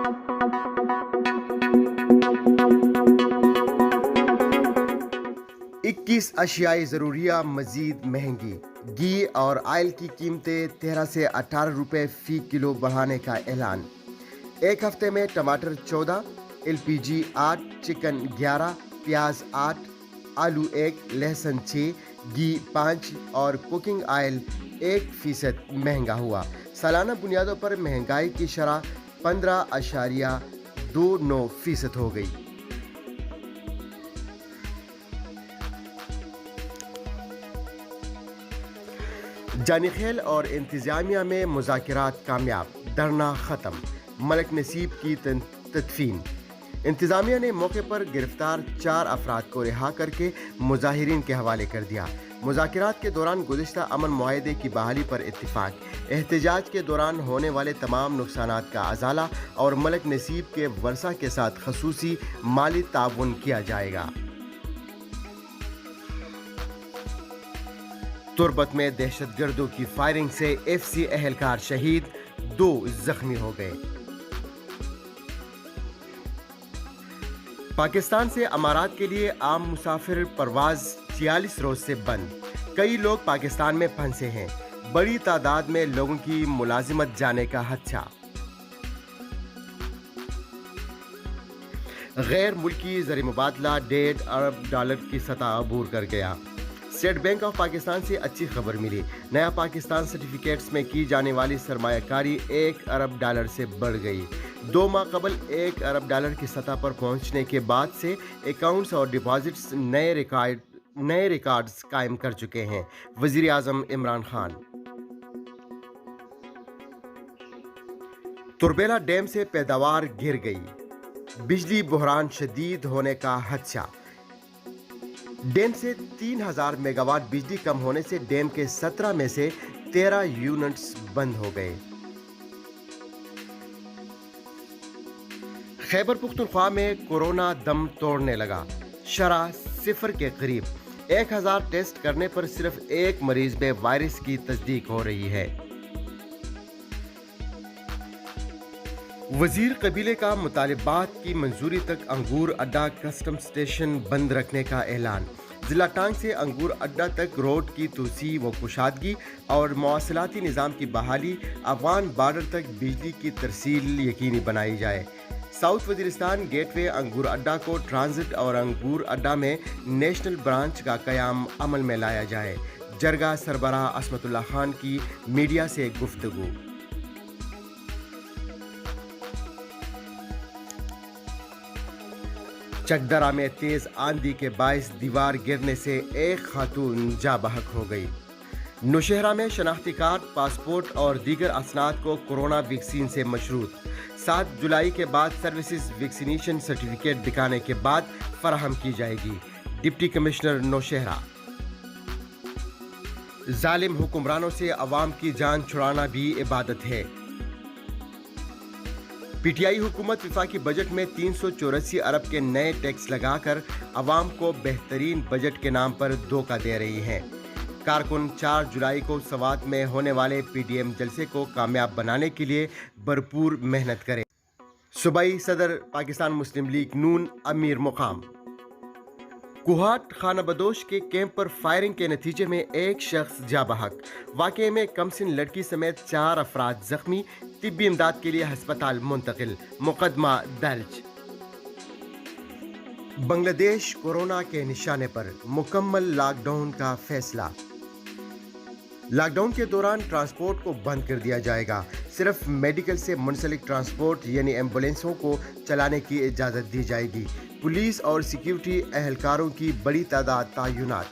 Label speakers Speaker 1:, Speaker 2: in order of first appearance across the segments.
Speaker 1: 21 अशियाई ज़रूरिया मज़ीद महंगी। घी और आयल की कीमतें 13 से 18 रुपए फ़ी किलो बढ़ाने का ऐलान। एक हफ्ते में टमाटर 14, LPG 8, चिकन 11, प्याज 8, आलू 1, लहसुन 6, घी 5 और कुकिंग आयल 1% महंगा हुआ। सालाना बुनियादों पर महंगाई की शरह 15.29% हो गई। जानिखेल और इंतजामिया में मुज़ाकरात कामयाब, धरना ख़त्म, मलिक नसीब की तदफीन। इंतजामिया ने मौके पर गिरफ्तार 4 अफराद को रिहा करके मुजाहिरीन के हवाले कर दिया। मुज़ाकरात के दौरान गुज़िश्ता अमन मुआहदे की बहाली पर इत्तिफाक, एहतजाज के दौरान होने वाले तमाम नुकसानात का अज़ाला और मलिक नसीब के वर्सा के साथ खसूसी माली ताउन किया जाएगा। तुर्बत में दहशतगर्दों की फायरिंग से FC एहलकार शहीद, 2 जख्मी हो गए। पाकिस्तान से अमारात के लिए आम मुसाफिर परवाज 46 रोज से बंद। कई लोग पाकिस्तान में फंसे हैं। बड़ी तादाद में लोगों की मुलाजिमत जाने का खदशा। गैर मुल्की ज़र मुबादला $1.5 अरब की सतह अबूर कर गया। स्टेट बैंक ऑफ पाकिस्तान से अच्छी खबर मिली। नया पाकिस्तान सर्टिफिकेट्स में की जाने वाली सरमायाकारी $1 अरब से बढ़ गई। 2 माह कबल $1 अरब की सतह पर पहुंचने के बाद से अकाउंट्स और डिपॉजिट्स नए रिकॉर्ड्स कायम कर चुके हैं। वजीर आजम इमरान खान। तुरबेला डैम से पैदावार गिर गई, बिजली बहरान शदीद होने का खदशा। डैम से 3000 मेगावाट बिजली कम होने से डैम के 17 में से 13 यूनिट्स बंद हो गए। खैबर पुख्तनख्वा में कोरोना दम तोड़ने लगा, शरह 0 के करीब। 1000 टेस्ट करने पर सिर्फ 1 मरीज में वायरस की तस्दीक हो रही है। वजीर कबीले का मुतालिबात की मंजूरी तक अंगूर अड्डा कस्टम स्टेशन बंद रखने का ऐलान। जिला टांग से अंगूर अड्डा तक रोड की तोसी व कुशादगी और मवासलाती निज़ाम की बहाली, अफगान बॉर्डर तक बिजली की तरसील यकीनी बनाई जाए। साउथ वजीरिस्तान गेटवे अंगूर अड्डा को ट्रांजिट और अंगूर अड्डा में नेशनल ब्रांच का कयाम अमल में लाया जाए। जरगा सरबराह असमतुल्लाह खान की मीडिया से गुफ्तगू। चकदरा में तेज आंधी के बायस दीवार गिरने से एक खातून जा बहक हो गई। नौशहरा में शनाख्ती कार्ड, पासपोर्ट और दीगर असनाद को कोरोना वैक्सीन से मशरूत। 7 जुलाई के बाद सर्विसेज वैक्सीनेशन सर्टिफिकेट दिखाने के बाद फराहम की जाएगी। Deputy commissioner Nowshera. जालिम हुक्मरानों से अवाम की जान छुड़ाना भी इबादत है। PTI हुकूमत वफाकी बजट में 384 अरब के नए टैक्स लगाकर अवाम को बेहतरीन बजट के नाम पर धोखा दे रही है। कारकुन 4 जुलाई को सवात में होने वाले PDM जलसे को कामयाब बनाने के लिए भरपूर मेहनत करें। सूबाई सदर पाकिस्तान मुस्लिम लीग नून अमीर मुकाम। कुहाट खाना बदोश के कैंप पर फायरिंग के नतीजे में एक शख्स जा बहक। वाक़े में कमसिन लड़की समेत 4 अफराद जख्मी, तिब्बी इमदाद के लिए अस्पताल मुंतकिल, मुकदमा दर्ज। बांग्लादेश कोरोना के निशाने पर, मुकम्मल लॉकडाउन का फैसला। लॉकडाउन के दौरान ट्रांसपोर्ट को बंद कर दिया जाएगा। सिर्फ मेडिकल से मुंसलिक ट्रांसपोर्ट यानी एम्बुलेंसों को चलाने की इजाज़त दी जाएगी। पुलिस और सिक्योरिटी एहलकारों की बड़ी तादाद तैनात।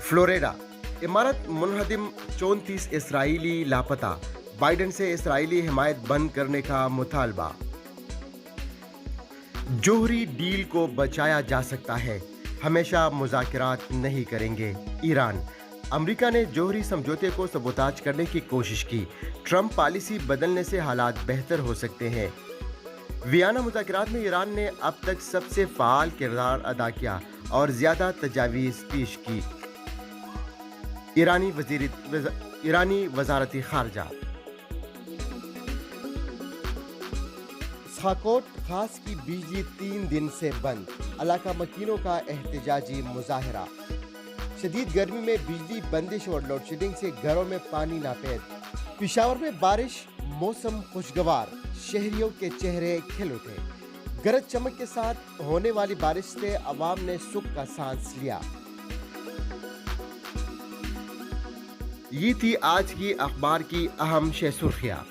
Speaker 1: फ्लोरिडा इमारत मुनहदिम, 34 इसराइली लापता। बाइडेन से इसराइली हिमायत बंद करने का मुतालबा। जोहरी डील को बचाया जा सकता है, हमेशा मुज़ाकरात नहीं करेंगे ईरान। अमेरिका ने जोहरी समझौते को सबोताज करने की कोशिश की। ट्रंप पॉलिसी बदलने से हालात बेहतर हो सकते हैं। वियना मुज़ाकरात में ईरान ने अब तक सबसे फ़ाल किरदार अदा किया और ज़्यादा तजावीज़ पेश की। ईरानी वज़ारती ख़ारजा। خاکوٹ خاص کی بجلی 3 دن سے بند، علاقہ مکینوں کا احتجاجی مظاہرہ۔ شدید گرمی میں بجلی بندش اور لوڈ شیڈنگ سے گھروں میں پانی ناپید۔ پشاور میں بارش، موسم خوشگوار، شہریوں کے چہرے کھل اٹھے۔ گرج چمک کے ساتھ ہونے والی بارش سے عوام نے سکھ کا سانس لیا۔ یہ تھی آج کی اخبار کی اہم سرخیاں۔